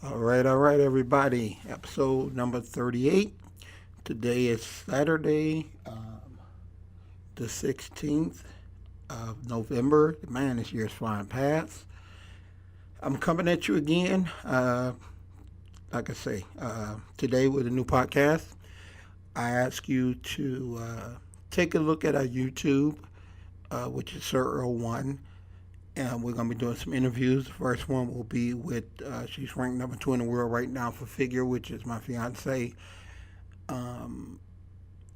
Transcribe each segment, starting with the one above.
All right, everybody. Episode number 38. Today is Saturday, the 16th of November. Man, this year's flying past. I'm coming at you again, like I say, today with a new podcast. I ask you to take a look at our YouTube, which is Sir-Earl 1. And we're going to be doing some interviews. The first one will be with, she's ranked number 2 in the world right now for figure, which is my fiance, um,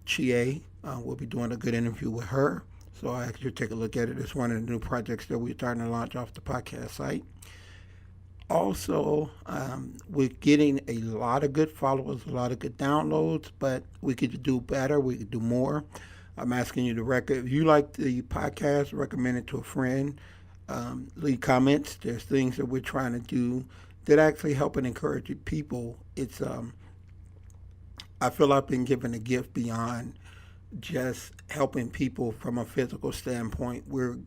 Chie. We'll be doing a good interview with her. So I ask you to take a look at it. It's one of the new projects that we're starting to launch off the podcast site. Also, we're getting a lot of good followers, a lot of good downloads, but we could do better. We could do more. I'm asking you to if you like the podcast, recommend it to a friend. Leave comments. There's things that we're trying to do that actually help and encourage people. I feel I've been given a gift beyond just helping people from a physical standpoint. We're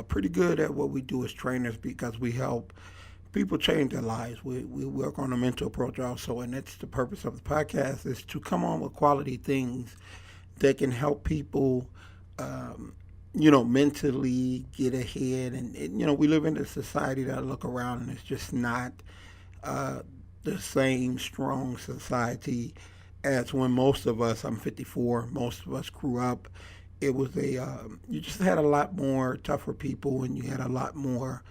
pretty good at what we do as trainers because we help people change their lives. We work on a mental approach also, and that's the purpose of the podcast, is to come on with quality things that can help people, mentally get ahead. And we live in a society that I look around and it's just not uh, the same strong society as when most of us, I'm 54, most of us grew up. It was you just had a lot more tougher people and you had a lot more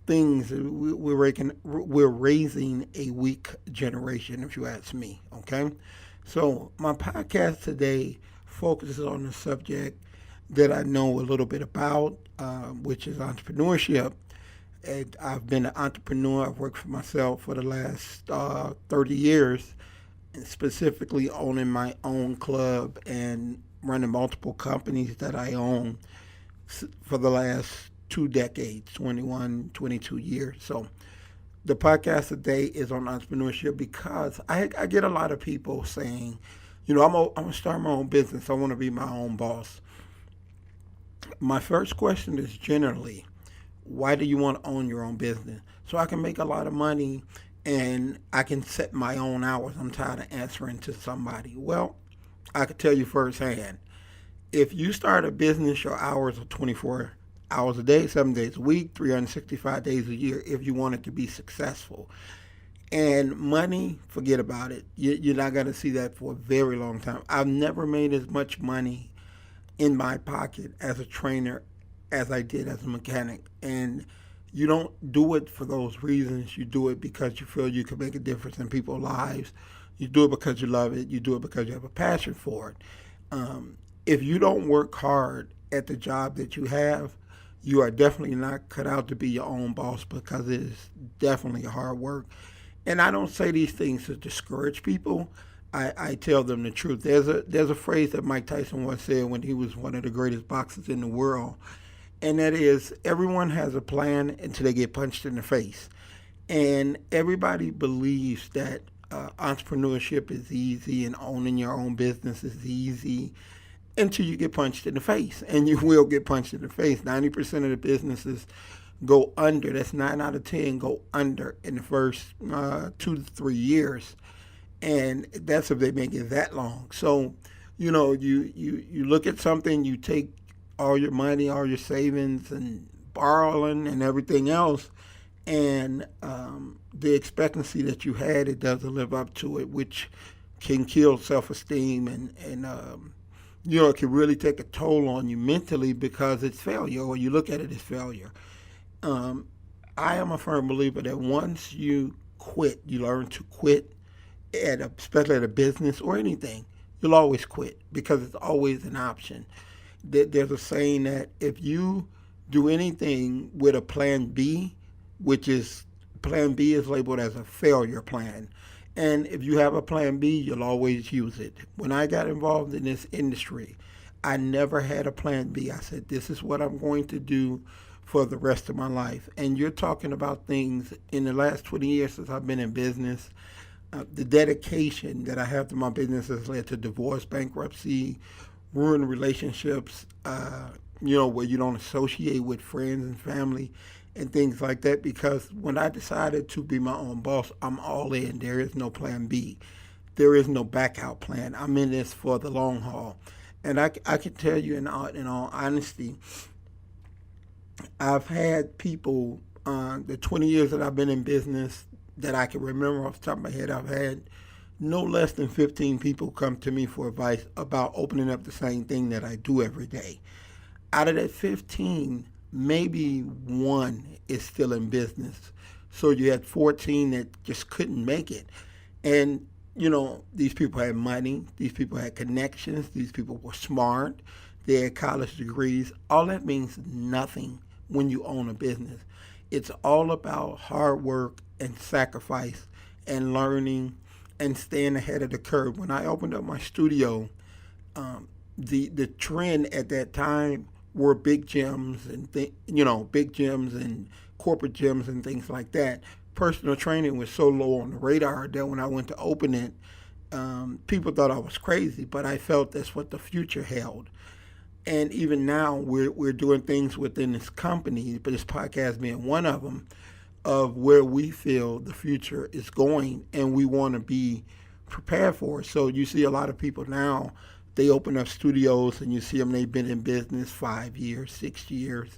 things. We're raising a weak generation, if you ask me, okay? So my podcast today focuses on the subject that I know a little bit about, which is entrepreneurship. And I've been an entrepreneur. I've worked for myself for the last 30 years, and specifically owning my own club and running multiple companies that I own for the last 2 decades, 21, 22 years. So the podcast today is on entrepreneurship because I get a lot of people saying, I'm going to start my own business. I want to be my own boss. My first question is generally, why do you want to own your own business? So I can make a lot of money and I can set my own hours. I'm tired of answering to somebody. Well, I could tell you firsthand, if you start a business, your hours are 24 hours a day, 7 days a week, 365 days a year, if you want it to be successful. And money, forget about it. You're not going to see that for a very long time. I've never made as much money in my pocket as a trainer as I did as a mechanic. And you don't do it for those reasons. You do it because you feel you can make a difference in people's lives. You do it because you love it. You do it because you have a passion for it. If you don't work hard at the job that you have, you are definitely not cut out to be your own boss because it is definitely hard work. And I don't say these things to discourage people. I tell them the truth. There's a phrase that Mike Tyson once said when he was one of the greatest boxers in the world, and that is everyone has a plan until they get punched in the face. And everybody believes that entrepreneurship is easy and owning your own business is easy until you get punched in the face, and you will get punched in the face. 90% of the businesses go under. That's 9 out of 10 go under in the first 2 to 3 years, and that's if they make it that long. So, you look at something, you take all your money, all your savings, and borrowing and everything else, and the expectancy that you had, it doesn't live up to it, which can kill self-esteem and it can really take a toll on you mentally because it's failure, or you look at it as failure. Um, I am a firm believer that once you quit, you learn to quit, especially at a business or anything, you'll always quit because it's always an option. There's a saying that if you do anything with a plan B, which is plan B is labeled as a failure plan. And if you have a plan B, you'll always use it. When I got involved in this industry, I never had a plan B. I said, this is what I'm going to do for the rest of my life. And you're talking about things in the last 20 years since I've been in business. The dedication that I have to my business has led to divorce, bankruptcy, ruined relationships, where you don't associate with friends and family. and things like that. Because when I decided to be my own boss, I'm all in. There is no plan B. There is no back out plan. I'm in this for the long haul. And I can tell you in all honesty, I've had people, the 20 years that I've been in business, that I can remember off the top of my head, I've had no less than 15 people come to me for advice about opening up the same thing that I do every day. Out of that 15, maybe one is still in business. So you had 14 that just couldn't make it. And, these people had money, these people had connections, these people were smart, they had college degrees. All that means nothing when you own a business. It's all about hard work and sacrifice and learning and staying ahead of the curve. When I opened up my studio, the trend at that time were big gyms and big gyms and corporate gyms and things like that. Personal training was so low on the radar that when I went to open it, people thought I was crazy, but I felt that's what the future held. And even now, we're doing things within this company, but this podcast being one of them, of where we feel the future is going, and we want to be prepared for it. So you see a lot of people now, they open up studios, and you see them, they've been in business 5 years, 6 years.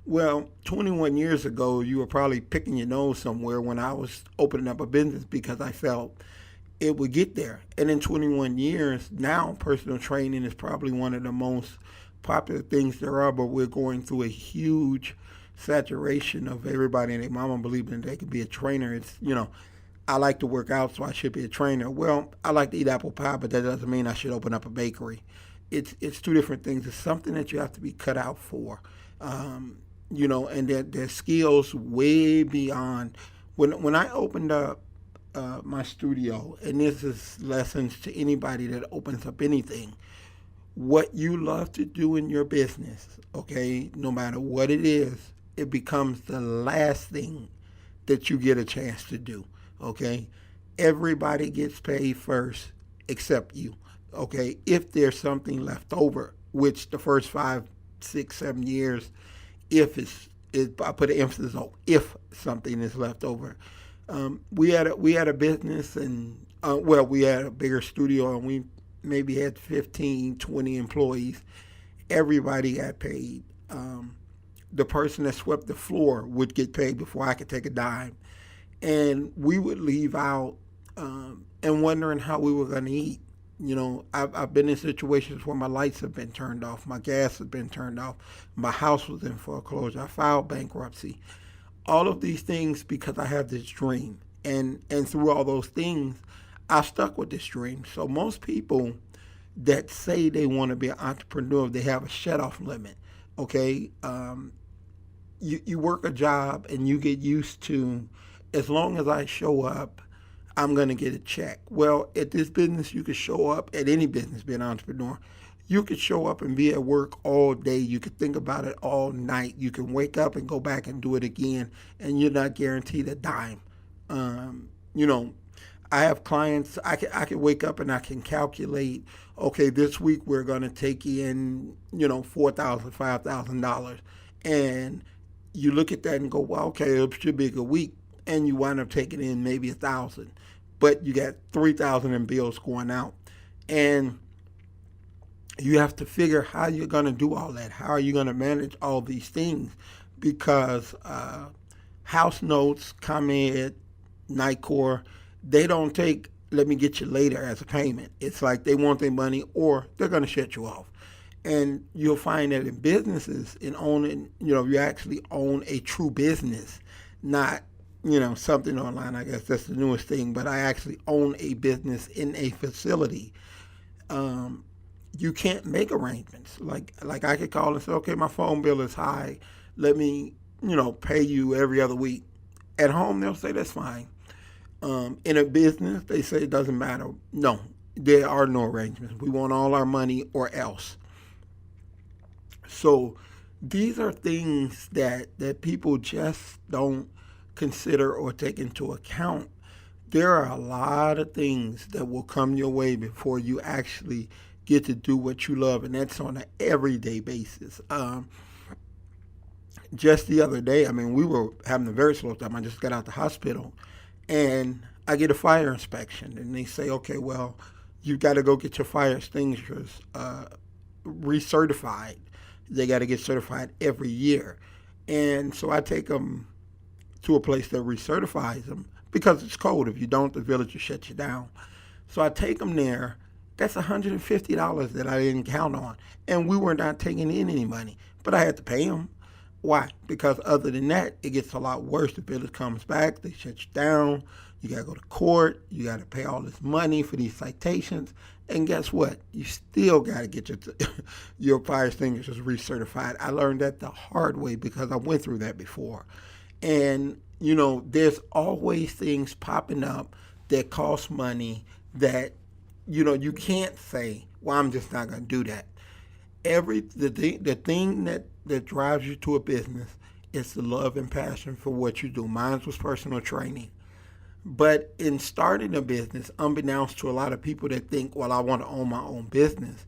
Well, 21 years ago, you were probably picking your nose somewhere when I was opening up a business, because I felt it would get there. And in 21 years, now personal training is probably one of the most popular things there are, but we're going through a huge saturation of everybody and their mama believing that they could be a trainer. It's, I like to work out, so I should be a trainer. Well, I like to eat apple pie, but that doesn't mean I should open up a bakery. It's two different things. It's something that you have to be cut out for. And their skills way beyond. When I opened up my studio, and this is lessons to anybody that opens up anything, what you love to do in your business, okay, no matter what it is, it becomes the last thing that you get a chance to do, okay? Everybody gets paid first except you, okay? If there's something left over, which the first 5, 6, 7 years, I put an emphasis on if something is left over. We had a business, and we had a bigger studio, and we maybe had 15, 20 employees. Everybody got paid. The person that swept the floor would get paid before I could take a dime. And we would leave out and wondering how we were going to eat. I've been in situations where my lights have been turned off, my gas has been turned off, my house was in foreclosure, I filed bankruptcy. All of these things because I have this dream. And through all those things, I stuck with this dream. So most people that say they want to be an entrepreneur, they have a shut-off limit. Okay, you work a job and you get used to, as long as I show up, I'm going to get a check. Well, at this business, you could show up at any business, be an entrepreneur. You could show up and be at work all day. You could think about it all night. You can wake up and go back and do it again, and you're not guaranteed a dime. You know, I have clients, I can wake up and I can calculate, okay, this week we're going to take in, $4,000, $5,000. And you look at that and go, well, okay, it should be a good week. And you wind up taking in maybe 1,000. But you got 3,000 in bills going out. And you have to figure how you're going to do all that. How are you going to manage all these things? Because house notes, ComEd, NICOR, they don't take, let me get you later as a payment. It's like they want their money or they're going to shut you off. And you'll find that in businesses, in owning, you actually own a true business, not, something online. I guess that's the newest thing, but I actually own a business in a facility. You can't make arrangements. Like I could call and say, okay, my phone bill is high. Let me, pay you every other week. At home, they'll say that's fine. In a business, they say it doesn't matter. No, there are no arrangements. We want all our money or else. So these are things that people just don't consider or take into account. There are a lot of things that will come your way before you actually get to do what you love, and that's on an everyday basis. just the other day, I mean, we were having a very slow time. I just got out the hospital, and I get a fire inspection, and they say, okay, well, you got to go get your fire extinguishers recertified. They got to get certified every year, and so I take them to a place that recertifies them because it's cold. If you don't, the village will shut you down. So I take them there. That's $150 that I didn't count on, and we were not taking in any money, but I had to pay them. Why? Because other than that, it gets a lot worse. The village comes back, they shut you down. You gotta go to court. You gotta pay all this money for these citations, and guess what? You still gotta get your fire extinguishers recertified. I learned that the hard way because I went through that before. And there's always things popping up that cost money that you can't say, well, I'm just not going to do that. The thing that drives you to a business is the love and passion for what you do. Mine was personal training. But in starting a business, unbeknownst to a lot of people that think, well, I want to own my own business,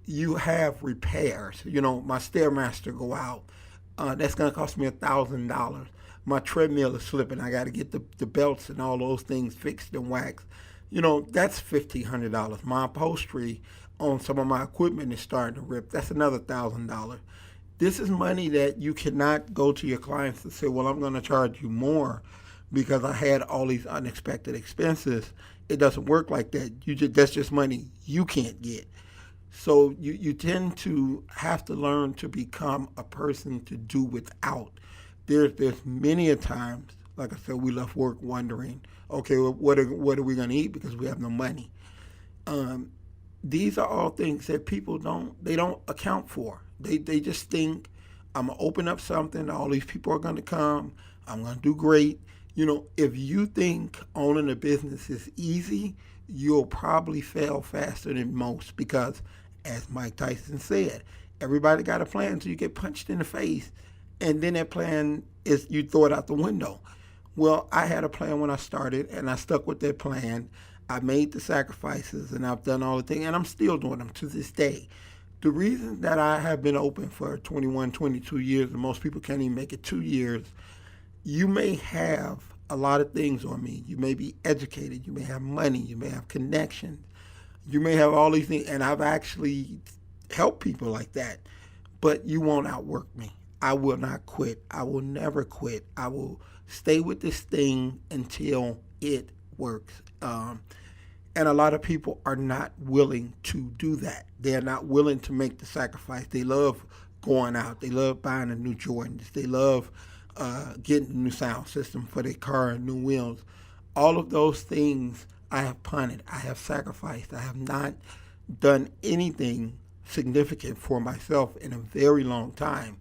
you have repairs. My Stairmaster go out. That's going to cost me $1,000. My treadmill is slipping. I got to get the belts and all those things fixed and waxed. That's $1,500. My upholstery on some of my equipment is starting to rip. That's another $1,000. This is money that you cannot go to your clients and say, well, I'm going to charge you more because I had all these unexpected expenses. It doesn't work like that. That's just money you can't get. So you tend to have to learn to become a person to do without. There's many a times, like I said, we left work wondering, okay, well, what are we going to eat because we have no money. These are all things that people don't account for. They just think I'm gonna open up something. All these people are gonna come. I'm gonna do great. If you think owning a business is easy, you'll probably fail faster than most because, as Mike Tyson said, everybody got a plan until you get punched in the face, and then that plan is you throw it out the window. Well, I had a plan when I started, and I stuck with that plan. I made the sacrifices, and I've done all the things, and I'm still doing them to this day. The reason that I have been open for 21, 22 years, and most people can't even make it 2 years, you may have a lot of things on me. You may be educated. You may have money. You may have connections. You may have all these things, and I've actually helped people like that. But you won't outwork me. I will not quit. I will never quit. I will stay with this thing until it works. And a lot of people are not willing to do that. They're not willing to make the sacrifice. They love going out. They love buying a new Jordans. They love getting a new sound system for their car and new wheels. All of those things I have punted. I have sacrificed. I have not done anything significant for myself in a very long time.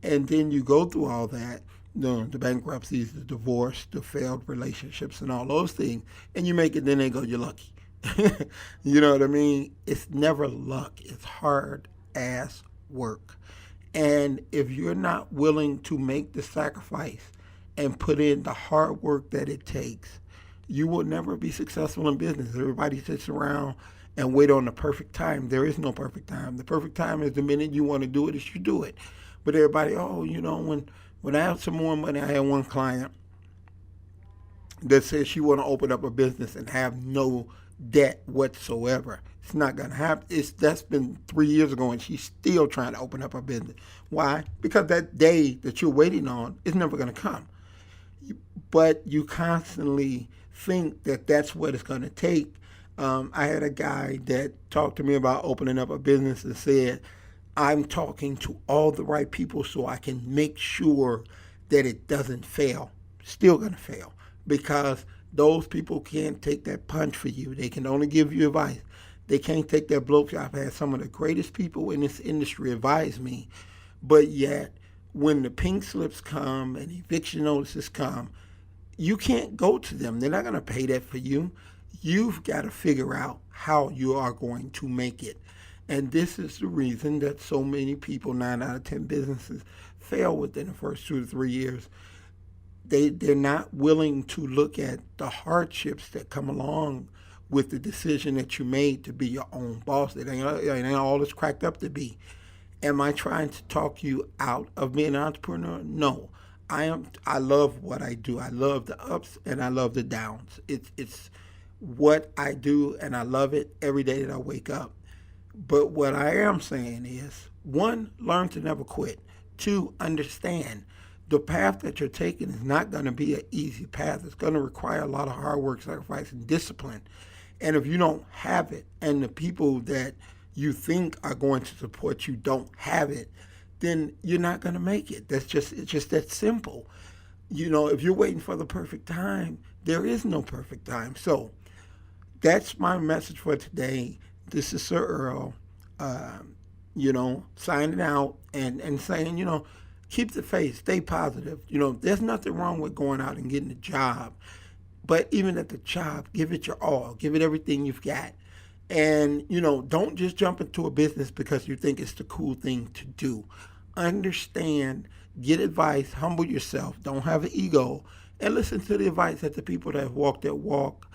And then you go through all that, the bankruptcies, the divorce, the failed relationships, and all those things, and you make it, then they go, you're lucky. You know what I mean? It's never luck. It's hard ass work. And if you're not willing to make the sacrifice and put in the hard work that it takes, you will never be successful in business. Everybody sits around and wait on the perfect time. There is no perfect time. The perfect time is the minute you want to do it, is you do it. But everybody, when I have some more money, I had one client that said she want to open up a business and have no debt whatsoever. It's not going to happen. That's been 3 years ago, and she's still trying to open up her business. Why? Because that day that you're waiting on is never going to come. But you constantly think that that's what it's going to take. I had a guy that talked to me about opening up a business and said, I'm talking to all the right people so I can make sure that it doesn't fail. Still going to fail because those people can't take that punch for you. They can only give you advice. They can't take that blow. I've had some of the greatest people in this industry advise me, but yet when the pink slips come and eviction notices come, you can't go to them. They're not going to pay that for you. You've got to figure out how you are going to make it. And this is the reason that so many people, 9 out of 10 businesses, fail within the first 2 to 3 years. They're not willing to look at the hardships that come along with the decision that you made to be your own boss. It ain't all it's cracked up to be. Am I trying to talk you out of being an entrepreneur? No. I am. I love what I do. I love the ups and I love the downs. It's what I do, and I love it every day that I wake up. But what I am saying is, one, learn to never quit. Two, understand the path that you're taking is not going to be an easy path. It's going to require a lot of hard work, sacrifice, and discipline. And if you don't have it, and the people that you think are going to support you don't have it, then you're not going to make it. It's just that simple. If you're waiting for the perfect time, there is no perfect time. So that's my message for today. This is Sir Earl, signing out and saying, keep the faith, stay positive. There's nothing wrong with going out and getting a job. But even at the job, give it your all, give it everything you've got. And, don't just jump into a business because you think it's the cool thing to do. Understand, get advice, humble yourself, don't have an ego, and listen to the advice that the people that have walked that walk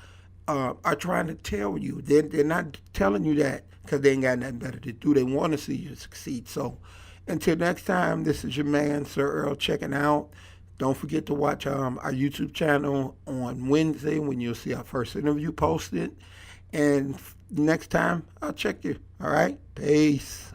are trying to tell you. They're not telling you that because they ain't got nothing better to do. They want to see you succeed. So until next time, this is your man, Sir Earl, checking out. Don't forget to watch our YouTube channel on Wednesday when you'll see our first interview posted. And next time, I'll check you. All right? Peace.